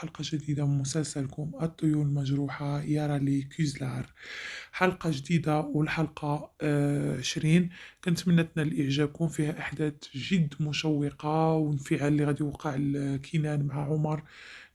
حلقة جديدة من مسلسلكم الطيور المجروحة يارا لي كوزلار. حلقة جديدة والحلقة 20. كنتمنى تنال إعجابكم، فيها أحداث جد مشوقة وانفعال اللي غادي يوقع لكينان مع عمر،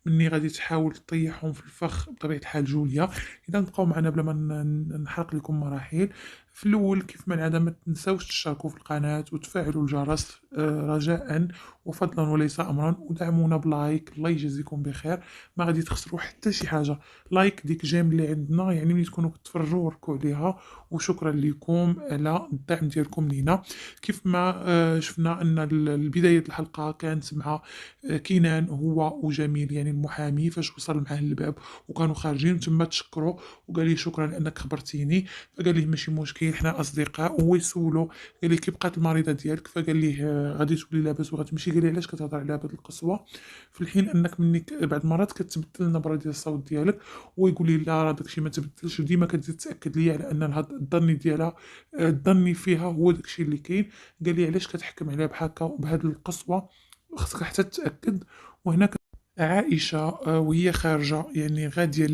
مني غادي تحاول تطيحهم في الفخ بطبيعة الحال جوليا. إذا بقاو معنا بلا ما نحرق لكم مراحل. في الأول كيف ما العادة ما تنساوش تشتركوا في القناة وتفعلوا الجرس رجاء وفضلا وليس أمرا، ودعمونا بلايك. الله يجزيكم بخير، ما غادي تخسروا حتى شي حاجة. لايك ديك جيم اللي عندنا، يعني ملي تكونوا كتفرجوا وركوا عليها، وشكرا لكم على الدعم ديالكم لينا. كيف ما شفنا أن البداية الحلقة كانت مع كينان هو وجميل يعني المحامي، فاش وصل معاه للباب وكانوا خارجين تما تشكروا وقال لي شكرا لانك خبرتيني. فقال ليه ماشي مشكل، حنا اصدقاء. وهو يسولو قال لي كي بقات المريضه ديالك، فقال ليه غادي تولي لاباس وغتمشي. قال لي علاش كتهضر على هاد القسوه، في الحين انك مني بعض المرات كتبدل النبره ديال الصوت ديالك. ويقول لي لا راه داكشي ما تبدلش، وديما كتزيد تاكد لي على ان الظني ديالها الظني فيها هو داكشي اللي كاين. قال لي علاش كتحكم عليها بحكا بهاد القسوه، خصك حتى تتاكد. وهنا عائشة وهي خارجة يعني غادية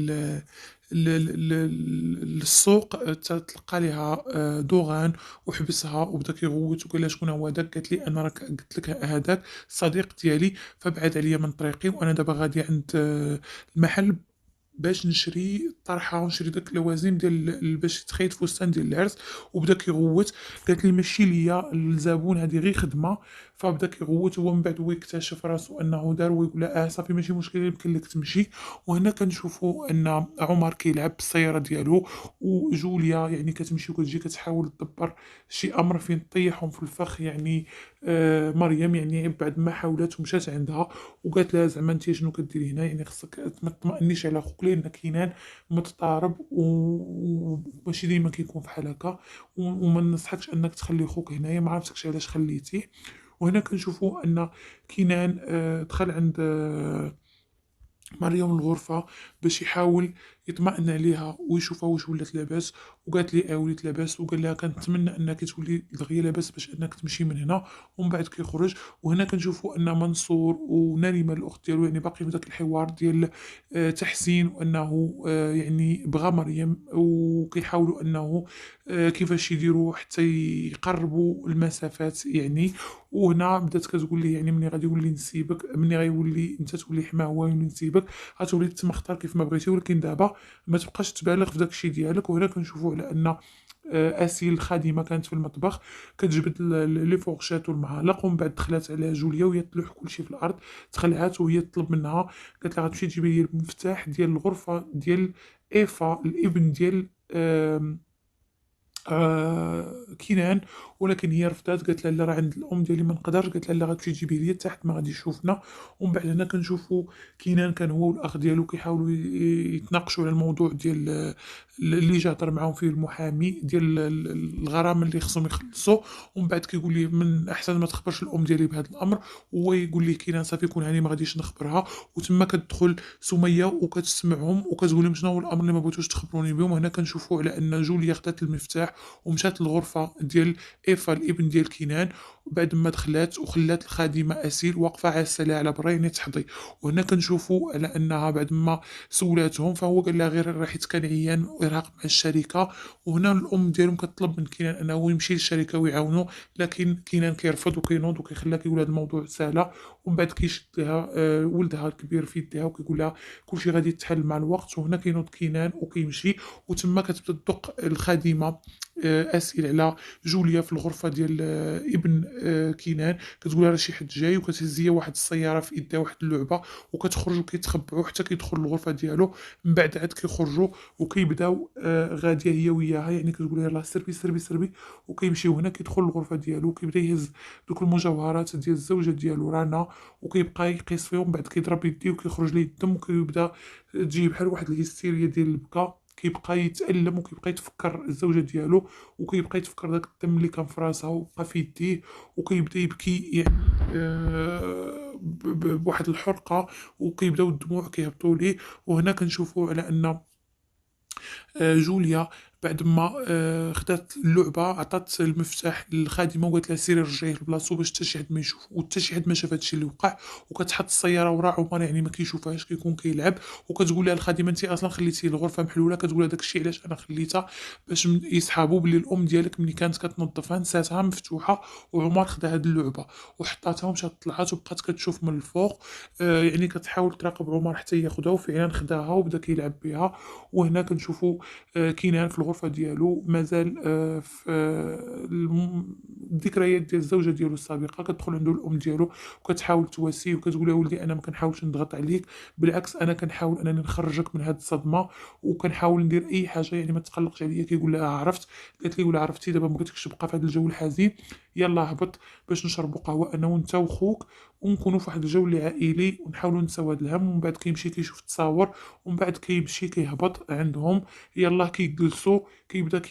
للسوق، تلقى لها دوغان وحبسها وبدا كيغوت وقال لها شكون هو داك. قالت لي انا راك قلت لك هذاك الصديق ديالي، فبعد عليا من طريقي وانا دابا غادي عند المحل باش نشري الطرحه ونشري داك اللوازم ديال باش تخيط فستان ديال العرس. وبدا كيغوت. قالت لي ماشي ليا الزبون، هذه غير خدمه. فبدا كيغوت هو، من بعد هو يكتشف راسو انه دار، ويقول لها صافي ماشي مشكل يمكن لك تمشي. وهنا كنشوفوا ان عمر كيلعب بالسياره ديالو، وجوليا يعني كتمشي وكتجي كتحاول تدبر شي امر فين تطيحهم في الفخ. يعني مريم يعني بعد ما حاولت ومشات عندها وقالت لها زعما انت شنو كديري هنا، يعني خصك ما تطمئنيش على خوك لان كينان متضارب وماشي ديما كيكون بحال هكا. وما نصحكش انك تخلي خوك هنايا، ما عرفتكش علاش خليتيه. وهنا كنشوفوا ان كينان دخل عند مريم الغرفة باش يحاول يطمئن عليها ويشوفها واش ولات لاباس. وقالت لي وليت لاباس، وقال لها كنتمنى انك تولي دغيا لاباس باش انك تمشي من هنا. ومن بعد كيخرج. وهنا كنشوفوا ان منصور ونريمة الاخت ديالو يعني باقي في ذاك الحوار ديال تحسين، وانه يعني بغى مريم، وكيحاولوا انه كيفاش يديروا حتى يقربوا المسافات يعني. وهنا بدات كتقول لي يعني ملي غادي يولي نسيبك، ملي غيولي انت تولي حما هو يولي نسيبك، غتولي تمختار كيف ما بغيتي، ولكن دابا ما تبقاش تبالغ في داكشي ديالك. وهنا كنشوفوا على ان اسيل الخادمه كانت في المطبخ كتجبد لي فورشات والمعالق. ومن بعد دخلت عليها جوليا وهي تلوح كلشي في الارض، تخلعات وهي تطلب منها، قالت لها غتمشي تجيبي لي المفتاح ديال الغرفه ديال ايفا الابن ديال كينان. ولكن هي رفضات، قالت لها لا راه عند الام ديالي ما نقدرش. قالت لها لا غتمشي تجيبي لي تحت ما غادي يشوفنا. ومن بعد هنا كنشوفوا كينان كان هو والاخ ديالو كيحاولوا يتناقشوا على الموضوع ديال اللي جا هضر معاهم فيه المحامي ديال الغرامه اللي خصهم يخلصوا. ومن بعد كيقول لي من احسن ما تخبرش الام ديالي بهذا الامر. وهو يقول لي كينان صافي كون هاني ما غاديش نخبرها. وتما كتدخل سميه وكتسمعهم وكتقول لهم شنو هو الامر اللي ما بغيتوش تخبروني بهم. هنا كنشوفوا على ان جوليا خدات المفتاح ومشات للغرفه ديال ايفا الابن ديال كينان. وبعد ما دخلات وخلات الخادمه اسيل واقفه عاسله على برا يعني تحضي. وهنا كنشوفوا على انها بعد ما سولاتهم فهو قال لها غير حيت كان عيان وارهاق مع الشركه. وهنا الام ديالهم كتطلب من كينان انه يمشي للشركه ويعاونوا، لكن كينان كيرفض وكينوض وكيخليها كيقول هذا الموضوع سهله. ومن بعد كيشد لها ولدها الكبير في يدها وكيقول لها كلشي غادي يتحل مع الوقت. وهنا كينوض كينان وكيمشي. وتما كتبدا تدق الخادمه اسئله على جوليا في الغرفه ديال ابن كينان. كتقول راه شي حد جاي، وكتهز هي واحد السياره في يدها واحد اللعبه، وكتخرج وكيتخبعوا حتى كيدخل الغرفه ديالو. من بعد عاد كيخرجوا وكيبداو غاديه هي وياها، يعني كتقول لها يلاه سربي سربي سربي. وكيمشيو هنا كيدخل الغرفه ديالو وكيبدا يهز دوك المجوهرات ديال الزوجه ديالو رانا، وكيبقى يقيس فيهم. بعد كيضرب يديه وكيخرج ليه الدم، وكيبدا تجي بحال واحد الهستيريا ديال البكا. كيبقى يتألم وكيبقى يتفكر الزوجة ديالو، وكيبقى يتفكر داك الدم اللي كان في راسها وبقى في يديه. وكيبدا يبكي يعني بواحد الحرقة، وكيبداو الدموع كيهبطوا ليه. وهنا كنشوفوا على ان جوليا بعد ما خدات اللعبة عطات المفتاح للخادمة وقالت لها سيري رجعيه لبلاصتو باش حتى شي حد ما يشوف، وحتى شي حد ما شاف هادشي اللي وقع، وكتحط السيارة ورا عمر يعني ما كيشوفهاش كيكون كيلعب، وكتقول لها الخادمة أنتِ أصلًا خليتي الغرفة محلولة، كتقول لها داك الشي علاش أنا خليتها باش يسحابوا بلي الأم ديالك ملي كانت كتنظفها نساتها مفتوحة، وعمر خدا هاد اللعبة وحطاتها ومشات طلعت وبقات كتشوف من الفوق، يعني كتحاول تراقب عمر حتى ياخدها، وفعلًا خداها وبدا كيلعب بها. وهنا كنشوفو كينان في الغرفة ديالو مازال في الذكريات ديال الزوجة ديالو السابقة، كتدخل عندو الأم ديالو وكتحاول تواسيه وكتقول له ولدي أنا ما كنحاولش نضغط عليك، بالعكس أنا كنحاول أنني نخرجك من هاد الصدمة، وكنحاول ندير أي حاجة يعني ما تقلقش عليا. كيقول لها عرفت، قالت لي ولا عرفتي دابا ما بغيتكش تبقى في هاد الجو الحزين، يلاه هبط باش نشربوا قهوة أنا وأنت وخوك ونكونوا في واحد الجو اللي عائلي ونحاولوا نساو هاد الهم. ومن بعد كيمشي كيشوف التصاور، ومن بعد كيمشي كيهبط عندهم، يلاه كيجلسوا كيبدا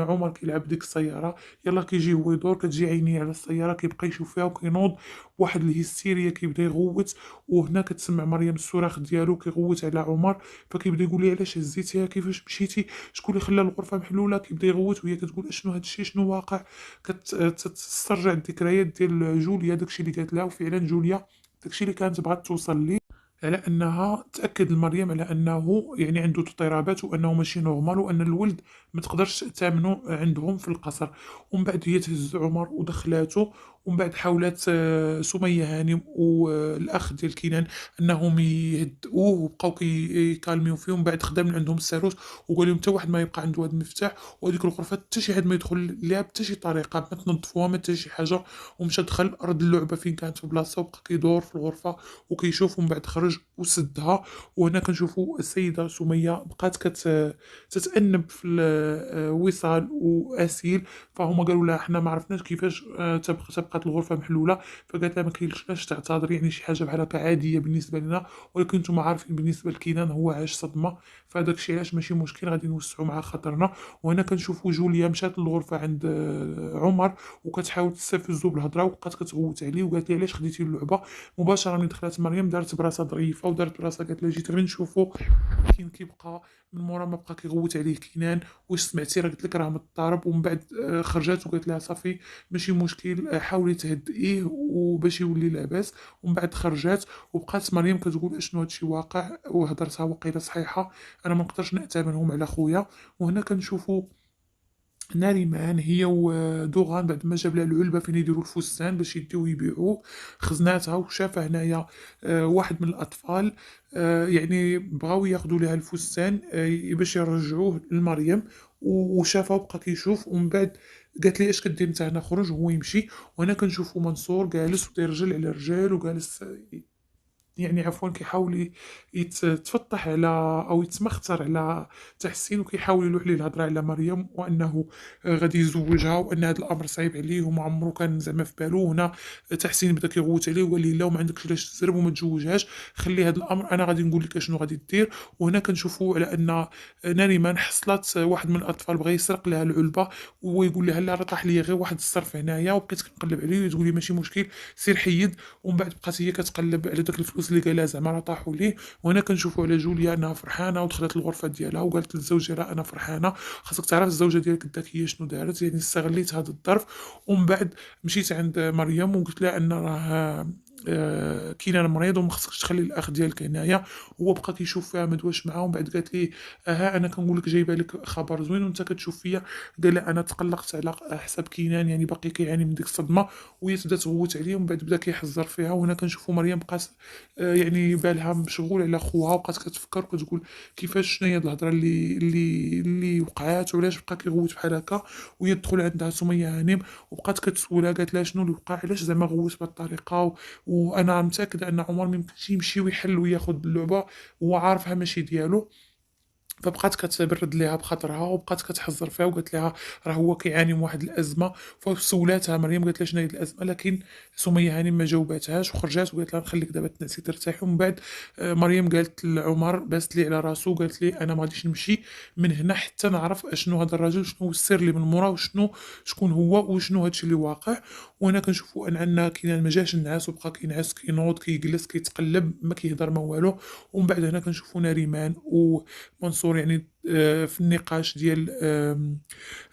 عمر كيلعب بديك السيارة، يلاه كيجي هو يدور كتجي عينيه على السيارة كيبقى يشوف فيها وكينوض بواحد الهستيريا كيبدا يغوت. وهنا كتسمع مريم الصراخ ديالو كيغوت على عمر، فكيبدا يقول لها علاش هزيتيها كيفاش مشيتي شكون اللي خلى الغرفة محلولة، كيبدا يغوت وهي كتقول اشنو هادشي شنو واقع، كتسترجع الذكريات ديال جوليا داكشي اللي قالت لها. وفعلا جوليا داكشي اللي كانت بغات توصل ليه على انها تاكد لمريم على انه يعني عنده اضطرابات وانه ماشي نورمال وان الولد ما تقدرش تامنه عندهم في القصر. ومن بعد هي تهز عمر ودخلاته، ومن بعد حاولت سمية هانم والاخ ديال كينان انهم يهدئوه وبقاو يكالميو فيه. ومن بعد خدا من عندهم الساروت وقال لهم حتى واحد ما يبقى عنده هذا المفتاح، وهذيك الغرفه حتى شي حد ما يدخل ليها بحتى شي طريقه، ما تنظفوها ما حتى شي حاجه. ومشى دخل ارض اللعبه فين كانت في بلاصه وبقى كيدور في الغرفه وكيشوف، ومن بعد خرج وسدها. وهنا كنشوفوا السيده سميه بقات تتأنب في الوصال واسيل، فهما قالوا لها حنا ما عرفناش كيفاش تبقات الغرفه محلوله، فقالت لها ما كاينش تعتذر يعني شي حاجه بحال هكا عاديه بالنسبه لنا، ولكن نتوما عارفين بالنسبه لكينان هو عاش صدمه، فهذاك الشيء علاش ماشي مشكل غادي نوسعوا مع خاطرنا. وهنا كنشوفوا جوليا مشات للغرفه عند عمر وكتحاول تستفزو بالهضره وبقات كتغوت عليه وقالت لي علاش خديتي اللعبه. مباشره ملي دخلت مريم دارت براسها ظريفه ودارت براسها قالت لها جيت غير نشوفو كاين كيبقى من مورا ما بقى كيغوت عليه كينان، واش سمعتي راه قلت لك راه مضطرب. ومن بعد خرجت وقالت لها صافي ماشي مشكل حاولي تهدئيه وباش يولي لاباس. ومن بعد خرجت وبقات مريم كتقول اشنو هادشي واقع وهضرتها وقيله صحيحه، انا ما نقدرش نأتمنهم على خويا. وهنا كنشوفوا ناريمان هي ودوغان بعد ما جاب لها العلبة فين يديروا الفستان باش يديوه يبيعوه، خزناتها وشافها هنايا واحد من الأطفال يعني بغاو ياخدوا لها الفستان باش يرجعوه لمريم، وشافها وبقى كيشوف. ومن بعد قالت لي اش كدير انت هنا، خرج وهو يمشي. وهنا كنشوفوا منصور جالس وداير رجل على رجال وجالس يعني عفوا كيحاول يتفتح على او يتمختر على تحسين، وكيحاول يلوح ليه الهضره على مريم وانه غادي يزوجها وان هذا الامر صعيب عليه وما عمره كان زعما في بالو. هنا تحسين بدا كيغوت عليه وقال ليه لا وما عندكش علاش تزرب وما تزوجهاش، خلي هذا الامر انا غادي نقول لك شنو غادي دير. وهنا كنشوفوا على ان ناريمان حصلت واحد من الاطفال بغى يسرق لها العلبه، ويقول لها لا راه طاح لي غير واحد الصرف هنايا، وبقيت كنقلب عليه وتقول لي ماشي مشكل سير حيد. ومن بعد بقات هي كتقلب على داك الفلوس اللي قالها زعما راه طاحوا ليه. وهنا كنشوفوا على جوليا انها فرحانه ودخلت الغرفه ديالها وقالت للزوج ديالها انا فرحانه، خاصك تعرف الزوجه ديالك الذكيه شنو دارت، يعني استغليت هذا الظرف. ومن بعد مشيت عند مريم وقلت لها ان راه كاين مريض وما خصكش تخلي الاخ ديالك هنايا. هو بقى كيشوف فيها ما دواش معاه، ومن بعد قالت لي انا كنقول لك جايبه لك خبر زوين وانت كتشوف فيا. قال لها انا تقلقت على حساب كينان يعني باقي كيعاني من ديك الصدمه، وهي تبدا تغوت عليه ومن بعد بدا كيحذر فيها. وهنا كنشوفوا مريم بقات يعني بالها مشغول على خوها وبقات كتفكر وكتقول كيفاش شنو هي الهضره اللي وقعات وعلاش بقى كيغوت بحال هكا. وهي تدخل عندها سميه هانم وبقات كتسولها قالت لها شنو اللي وقع علاش زعما غوت بهذه الطريقه وانا متاكده ان عمر ما يمكنش يمشي ويحل وياخذ اللعبه، هو عارفها ماشي ديالو. فبقات كتبرد ليها بخاطرها وبقات كتحذر فيها وقالت لها راه هو كيعاني من واحد الازمه. فسولاتها مريم قالت لها شنو هي الازمه، لكن سميه هاني ما جاوباتهاش وخرجات وقالت لها نخليك دابا تنعسي ترتاحي. ومن بعد مريم قالت لعمر باست لي على راسو قالت لي انا ما غاديش نمشي من هنا حتى نعرف اشنو هذا الرجل شنو هو السر اللي من مورا وشنو شكون هو وشنو هادشي اللي واقع. وهنا كنشوفوا ان عندنا كاين ما جاش النعاس وبقى كينعس كينوض كيجلس كيتقلب ما كيهضر ما والو. ومن بعد هنا كنشوفوا ناريمان ومنصور يعني في النقاش ديال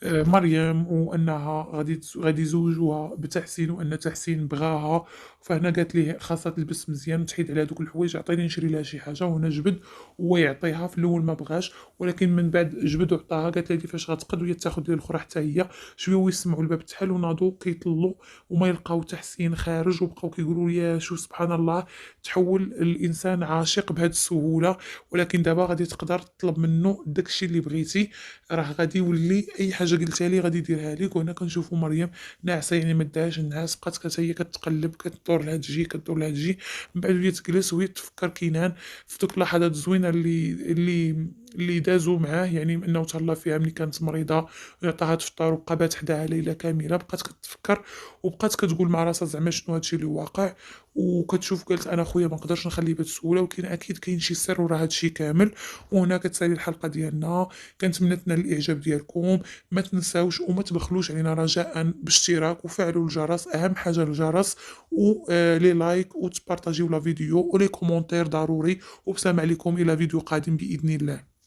مريم، وأنها غادي يزوجوها بتحسين، وأن تحسين بغاها. فهنا قالت ليه خاصها تلبس مزيان وتحيد على هادوك الحوايج، عطيني نشري لها شي حاجة. وهنا جبد وهو يعطيها. في الأول ما بغاش، ولكن من بعد جبد وعطاها. قالت لها فاش غتقد وهي تاخد ليه الأخرى حتى هي. شوية ويسمعوا الباب تحل وناضوا كيطلوا، وما يلقاو تحسين خارج، وبقاو كيقولوا يا شو سبحان الله، تحول الإنسان عاشق بهاد السهولة. ولكن دابا غادي تقدر تطلب منه داكشي اللي بغيتي، راه غادي يولي اي حاجه قلتها لي غادي يديرها لك. وهنا كنشوفوا مريم ناعسه، يعني ما داهاش النعاس، بقات حتى هي كتقلب، كدور لهاد تجي، كدور لهاد تجي. من بعد ولات تجلس وهي تفكر كينان في دوك اللحظات الزوينه اللي دازوا معاه، يعني انه تهلا فيها ملي كانت مريضه، ويعطاها تفطر، وبقى بات حداها ليله كامله. بقات كتفكر، وبقات كتقول مع راسها زعما شنو هادشي اللي واقع. وكتشوف قالت انا خويا ما نقدرش نخليه بهاد السهوله، ولكن اكيد كاين شي سر ورا هادشي كامل. وهنا كتسالي الحلقه ديالنا. كنتمنى تنال الاعجاب ديالكم. ما تنساوش وما تبخلوش علينا رجاء باشتراك وفعلوا الجرس، اهم حاجه الجرس. ولي لايك وتبارطاجيو لا فيديو ولي كومونتير ضروري. وبسلام عليكم الى فيديو قادم باذن الله.